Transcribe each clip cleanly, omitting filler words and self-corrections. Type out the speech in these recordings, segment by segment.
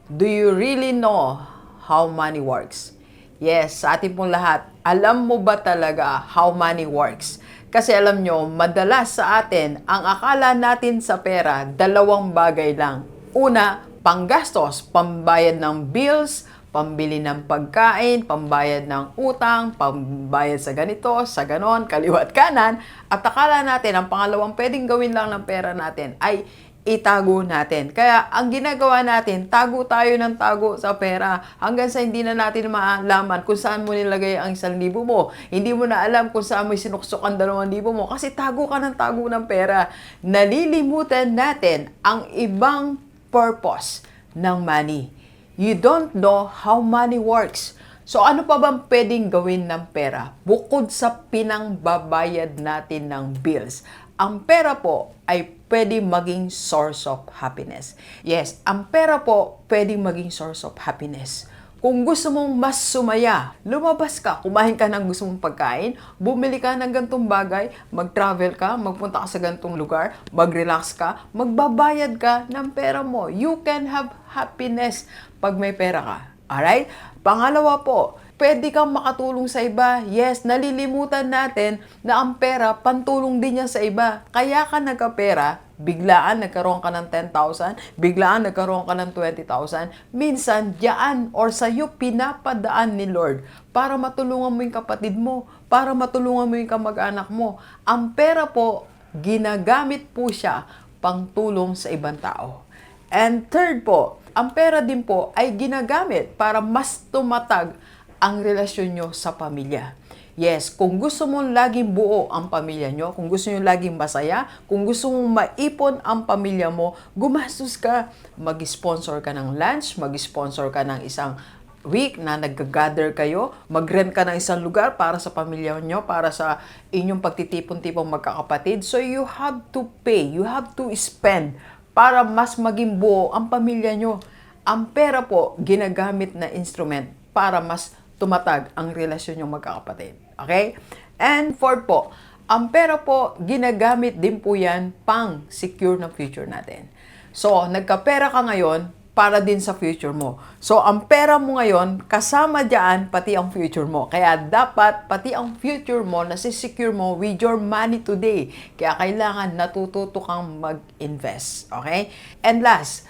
Do you really know how money works? Yes, sa ating pong lahat, alam mo ba talaga how money works? Kasi alam nyo, madalas sa atin, ang akala natin sa pera, dalawang bagay lang. Una, panggastos, pambayad ng bills, pambili ng pagkain, pambayad ng utang, pambayad sa ganito, sa ganon, kaliwat kanan. At akala natin, ang pangalawang pwedeng gawin lang ng pera natin ay itago natin. Kaya ang ginagawa natin, tago tayo ng tago sa pera hanggang sa hindi na natin maalaman kung saan mo nilagay ang 1,000 mo. Hindi mo na alam kung saan mo sinuksok ang 2,000 mo kasi tago ka ng pera. Nalilimutan natin ang ibang purpose ng money. You don't know how money works. So ano pa bang pwedeng gawin ng pera bukod sa pinangbabayad natin ng bills? Ang pera po ay pwede maging source of happiness. Yes, ang pera po pwede maging source of happiness. Kung gusto mong mas sumaya, lumabas ka, kumain ka ng gusto mong pagkain, bumili ka ng gantong bagay, mag-travel ka, magpunta ka sa gantong lugar, mag-relax ka, magbabayad ka ng pera mo. You can have happiness pag may pera ka. Alright? Pangalawa po, pwede kang makatulong sa iba. Yes, nalilimutan natin na ang pera, pantulong din yan sa iba. Kaya ka nagkapera, biglaan nagkaroon ka ng 10,000, biglaan nagkaroon ka ng 20,000, minsan diyan or sa'yo pinapadaan ni Lord para matulungan mo yung kapatid mo, para matulungan mo yung kamag-anak mo. Ang pera po, ginagamit po siya pangtulong sa ibang tao. And third po, ang pera din po ay ginagamit para mas tumatag ang relasyon nyo sa pamilya. Yes, kung gusto mong laging buo ang pamilya nyo, kung gusto nyo laging masaya, kung gusto mong maipon ang pamilya mo, gumastos ka. Mag-sponsor ka ng lunch, mag-sponsor ka ng isang week na nag-gather kayo, mag-rent ka ng isang lugar para sa pamilya nyo, para sa inyong pagtitipon-tipong magkakapatid. So you have to pay, you have to spend para mas maging buo ang pamilya nyo. Ang pera po, ginagamit na instrument para mas tumatag ang relasyon ng magkakapatid. Okay? And fourth po, ang pera po, ginagamit din po yan pang secure ng future natin. So, nagkapera ka ngayon para din sa future mo. So, ang pera mo ngayon, kasama dyan pati ang future mo. Kaya dapat pati ang future mo, nasi-secure mo with your money today. Kaya kailangan natututo kang mag-invest. Okay? And last,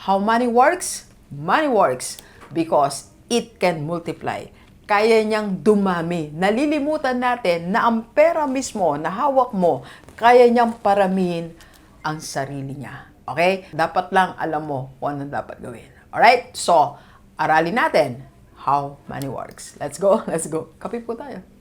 how money works? Money works because it can multiply. Kaya niyang dumami. Nalilimutan natin na ang pera mismo na hawak mo, kaya niyang paramihin ang sarili niya. Okay? Dapat lang alam mo kung ano dapat gawin. Alright? So, aralin natin how money works. Let's go. Let's go. Kape po tayo.